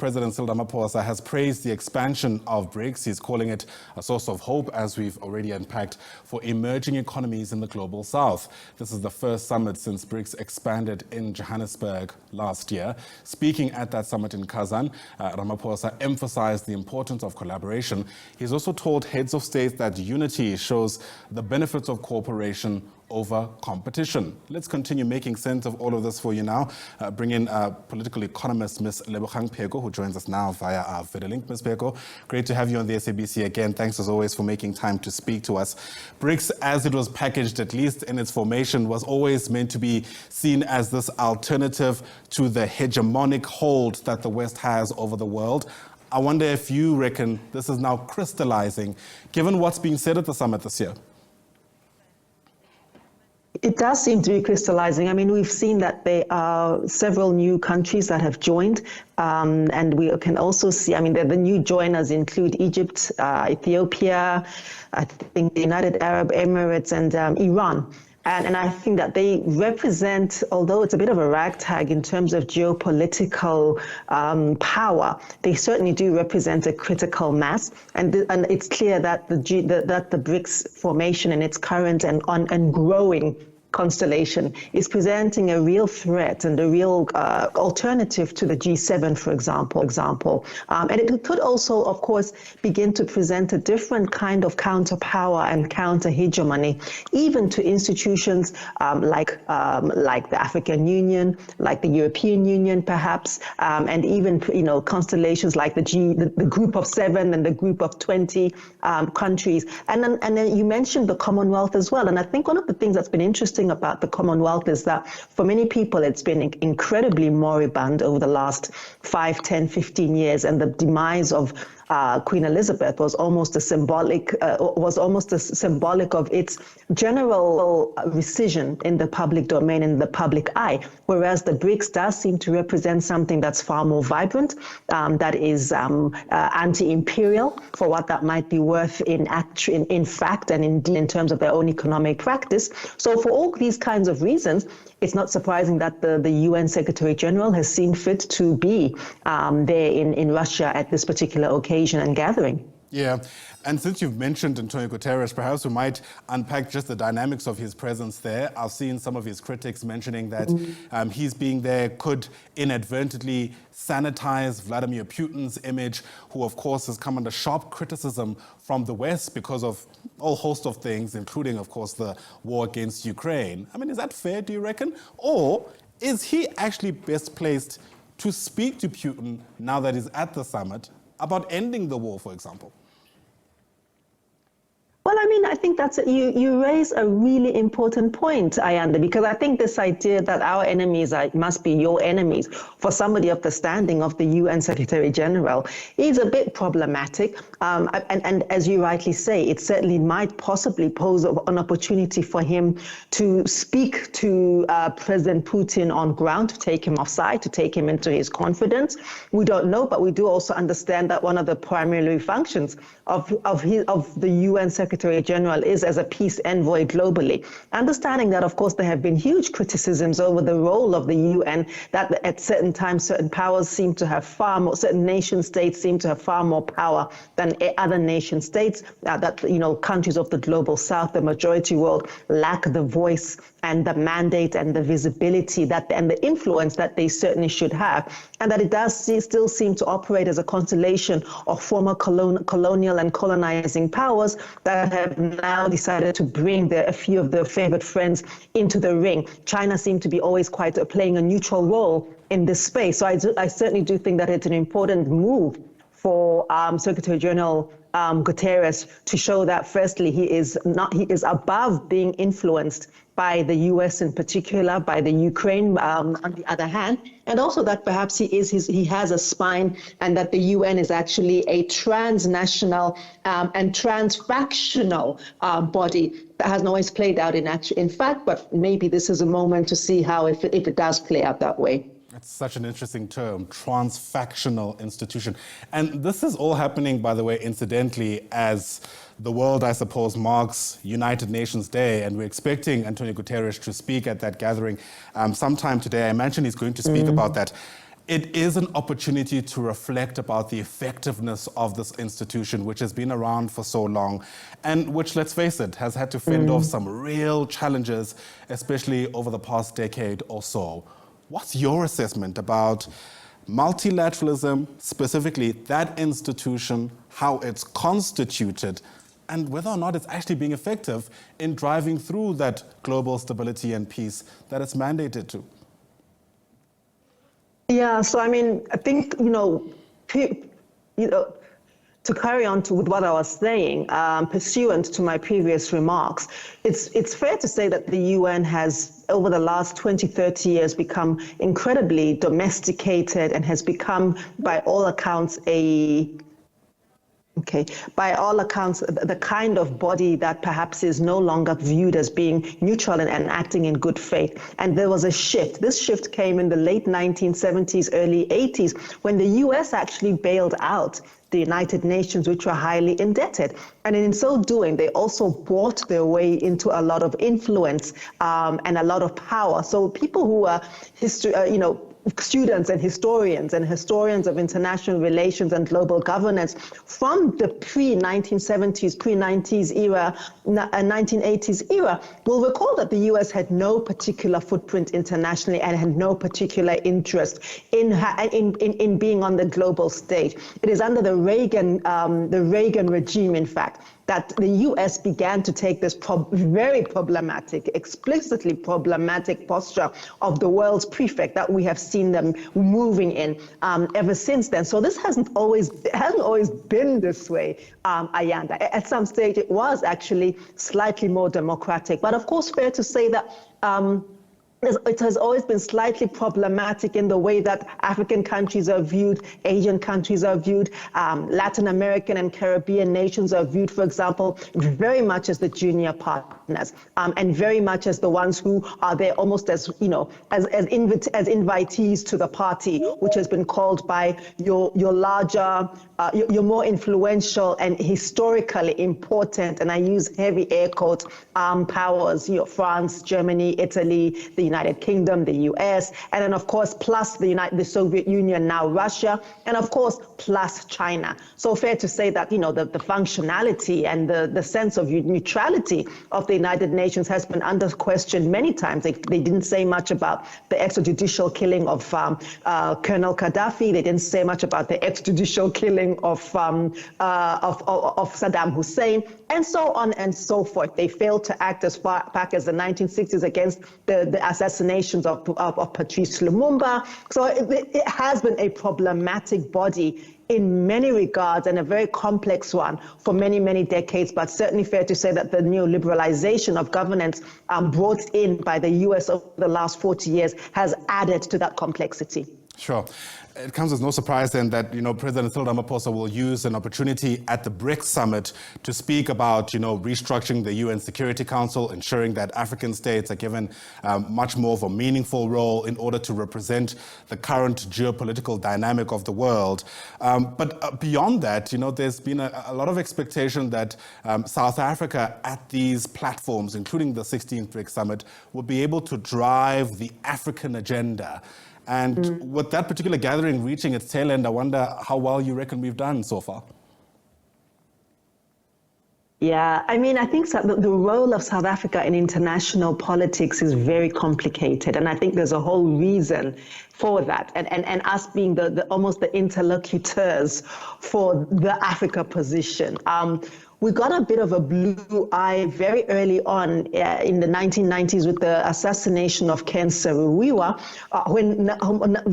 President Cyril Ramaphosa has praised the expansion of BRICS. He's calling it a source of hope, as we've already unpacked, for emerging economies in the global south. This is the first summit since BRICS expanded in Johannesburg last year. Speaking at that summit in Kazan, Ramaphosa emphasized the importance of collaboration. He's also told heads of state that unity shows the benefits of cooperation over competition. Let's continue making sense of all of this for you now. Bring in political economist Ms. Lebohang Pheko, who joins us now via our video link. Ms. Pheko, great to have you on the SABC again. Thanks as always for making time to speak to us. BRICS, as it was packaged, at least in its formation, was always meant to be seen as this alternative to the hegemonic hold that the West has over the world. I wonder if you reckon this is now crystallizing, given what's being said at the summit this year. It does seem to be crystallizing. I mean, we've seen that there are several new countries that have joined, and we can also see, I mean, the new joiners include Egypt, Ethiopia, I think the United Arab Emirates, and Iran. And I think that they represent, although it's a bit of a ragtag in terms of geopolitical power, they certainly do represent a critical mass. And it's clear that the BRICS formation in its current and growing constellation is presenting a real threat and a real alternative to the G7, for example. And it could also, of course, begin to present a different kind of counter-power and counter-hegemony, even to institutions like the African Union, like the European Union, perhaps, and even constellations like the Group of 7 and the Group of 20 countries. And then you mentioned the Commonwealth as well. And I think one of the things that's been interesting about the Commonwealth is that for many people it's been incredibly moribund over the last 5, 10, 15 years, and the demise of Queen Elizabeth was almost symbolic of its general rescission in the public domain, in the public eye, whereas the BRICS does seem to represent something that's far more vibrant, that is anti-imperial, for what that might be worth in fact and indeed in terms of their own economic practice. So for all these kinds of reasons, it's not surprising that the UN Secretary General has seen fit to be there in Russia at this particular occasion and gathering. Yeah, and since you've mentioned Antonio Gutteres, perhaps we might unpack just the dynamics of his presence there. I've seen some of his critics mentioning that his being there could inadvertently sanitize Vladimir Putin's image, who of course has come under sharp criticism from the West because of a whole host of things, including of course the war against Ukraine. I mean, is that fair, do you reckon? Or is he actually best placed to speak to Putin now that he's at the summit about ending the war, for example? Well, I mean, I think you raise a really important point, Ayanda, because I think this idea that our enemies must be your enemies for somebody of the standing of the UN Secretary General is a bit problematic. And as you rightly say, it certainly might possibly pose an opportunity for him to speak to President Putin on ground, to take him offside, to take him into his confidence. We don't know, but we do also understand that one of the primary functions of the UN Secretary General is as a peace envoy globally. Understanding that, of course, there have been huge criticisms over the role of the UN, that at certain times, certain powers seem to have certain nation states seem to have far more power than other nation states, that countries of the global south, the majority world, lack the voice and the mandate and the visibility and the influence that they certainly should have, and that it does still seem to operate as a constellation of former colonial and colonizing powers that have now decided to bring a few of their favorite friends into the ring. China seemed to be always quite playing a neutral role in this space. So I certainly do think that it's an important move for Secretary General Gutteres to show that, firstly, he is above being influenced by the US in particular, by the Ukraine on the other hand, and also that perhaps he has a spine, and that the UN is actually a transnational and transfractional body that hasn't always played out in fact, but maybe this is a moment to see how if it does play out that way. That's such an interesting term, transfactional institution. And this is all happening, by the way, incidentally, as the world, I suppose, marks United Nations Day, and we're expecting Antonio Gutteres to speak at that gathering sometime today. I imagine he's going to speak about that. it is an opportunity to reflect about the effectiveness of this institution, which has been around for so long, and which, let's face it, has had to fend off some real challenges, especially over the past decade or so. What's your assessment about multilateralism, specifically that institution, how it's constituted, and whether or not it's actually being effective in driving through that global stability and peace that it's mandated to? Yeah, so I mean, I think, to carry on with what I was saying, pursuant to my previous remarks, it's fair to say that the UN has, over the last 20, 30 years, become incredibly domesticated and has become, by all accounts, the kind of body that perhaps is no longer viewed as being neutral and acting in good faith. And there was a shift. This shift came in the late 1970s, early 80s, when the US actually bailed out the United Nations, which were highly indebted. And in so doing, they also bought their way into a lot of influence and a lot of power. So people who are students and historians of international relations and global governance from the pre-1970s, pre-90s era, 1980s era will recall that the US had no particular footprint internationally and had no particular interest in being on the global stage. It is under the Reagan regime, in fact, that the US began to take this very problematic, explicitly problematic posture of the world's prefect that we have seen them moving in ever since then. So this hasn't always been this way, Ayanda. At some stage, it was actually slightly more democratic. But of course, fair to say that it has always been slightly problematic in the way that African countries are viewed, Asian countries are viewed, Latin American and Caribbean nations are viewed, for example, very much as the junior partners, and very much as the ones who are there almost as, as invitees to the party, which has been called by your larger, your more influential and historically important, and I use heavy air quotes, powers, France, Germany, Italy, the United Kingdom, the US, and then of course, plus the Soviet Union, now Russia, and of course, plus China. So fair to say that, the functionality and the sense of neutrality of the United Nations has been under question many times. They didn't say much about the extrajudicial killing of Colonel Gaddafi. They didn't say much about the extrajudicial killing of Saddam Hussein, and so on and so forth. They failed to act as far back as the 1960s against the assassinations of Patrice Lumumba. So it has been a problematic body in many regards and a very complex one for many, many decades, but certainly fair to say that the neoliberalization of governance brought in by the US over the last 40 years has added to that complexity. Sure. It comes as no surprise then that, President Cyril Ramaphosa will use an opportunity at the BRICS Summit to speak about, restructuring the UN Security Council, ensuring that African states are given much more of a meaningful role in order to represent the current geopolitical dynamic of the world. But beyond that, there's been a lot of expectation that South Africa at these platforms, including the 16th BRICS Summit, will be able to drive the African agenda. And with that particular gathering reaching its tail end, I wonder how well you reckon we've done so far. Yeah, I mean, I think the role of South Africa in international politics is very complicated. And I think there's a whole reason for that. And us being almost the interlocutors for the Africa position. We got a bit of a blue eye very early on in the 1990s with the assassination of Ken Saro-Wiwa, when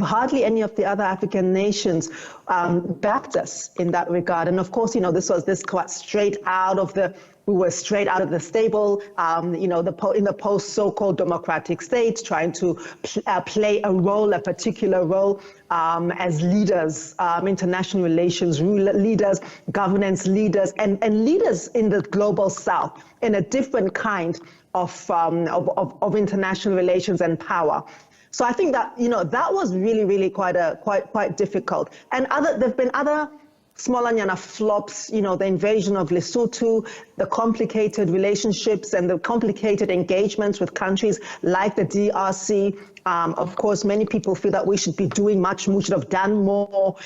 hardly any of the other African nations backed us in that regard. And of course, this quite straight out of the we were straight out of the stable, in the post so-called democratic states, trying to play a particular role as leaders, international relations leaders, governance leaders, and leaders in the global south in a different kind of international relations and power. So I think that that was really quite difficult. And there've been other smaller nyana flops, the invasion of Lesotho, the complicated relationships and the complicated engagements with countries like the DRC, Of course, many people feel that we should be doing much more, should have done more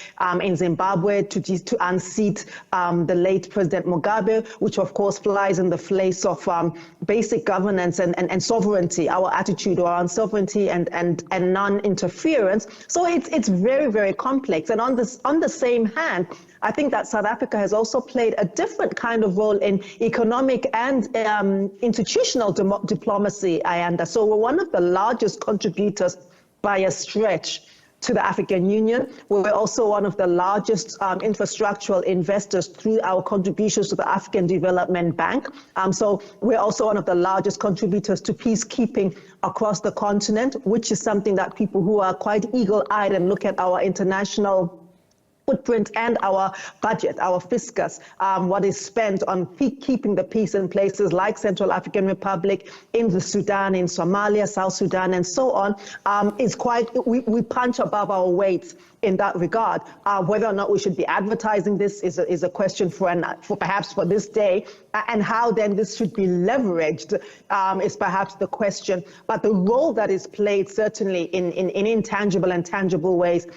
in Zimbabwe to unseat the late President Mugabe, which of course flies in the face of basic governance and sovereignty, our attitude around sovereignty and non-interference. So it's very, very complex. And on the same hand, I think that South Africa has also played a different kind of role in economic and institutional diplomacy, Ayanda. So we're one of the largest contributors by a stretch to the African Union. We're also one of the largest infrastructural investors through our contributions to the African Development Bank. So we're also one of the largest contributors to peacekeeping across the continent, which is something that people who are quite eagle-eyed and look at our international footprint and our budget, our fiscus, what is spent on keeping the peace in places like Central African Republic, in the Sudan, in Somalia, South Sudan, and so on, is quite, we punch above our weight in that regard. Whether or not we should be advertising this is a question for perhaps for this day, and how then this should be leveraged is perhaps the question. But the role that is played certainly in intangible and tangible ways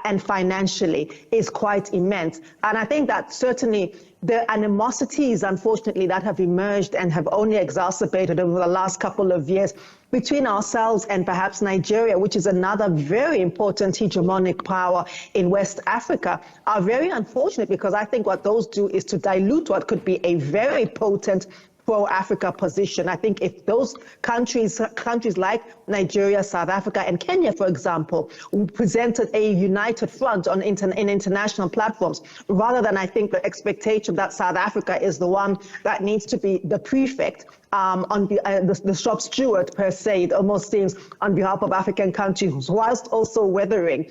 and financially is quite immense. And I think that certainly the animosities, unfortunately, that have emerged and have only exacerbated over the last couple of years between ourselves and perhaps Nigeria, which is another very important hegemonic power in West Africa, are very unfortunate, because I think what those do is to dilute what could be a very potent pro-Africa position. I think if those countries like Nigeria, South Africa, and Kenya, for example, presented a united front in international platforms, rather than, I think, the expectation that South Africa is the one that needs to be the prefect, the shop steward per se, it almost seems, on behalf of African countries, whilst also weathering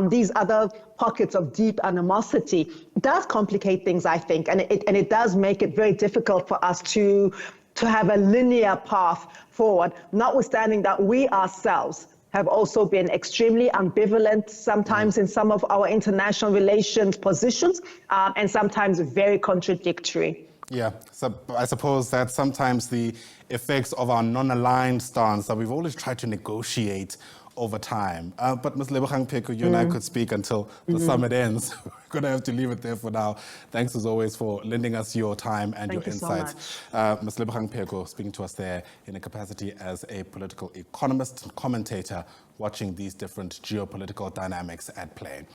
these other pockets of deep animosity, does complicate things, I think, and it does make it very difficult for us to have a linear path forward, notwithstanding that we ourselves have also been extremely ambivalent, sometimes in some of our international relations positions, and sometimes very contradictory. Yeah, so I suppose that sometimes the effects of our non-aligned stance that we've always tried to negotiate over time. But Ms. Lebohang Pheko, you and I could speak until the summit ends. We're going to have to leave it there for now. Thanks as always for lending us your time and your insights. Ms. Lebohang Pheko speaking to us there in a capacity as a political economist and commentator, watching these different geopolitical dynamics at play.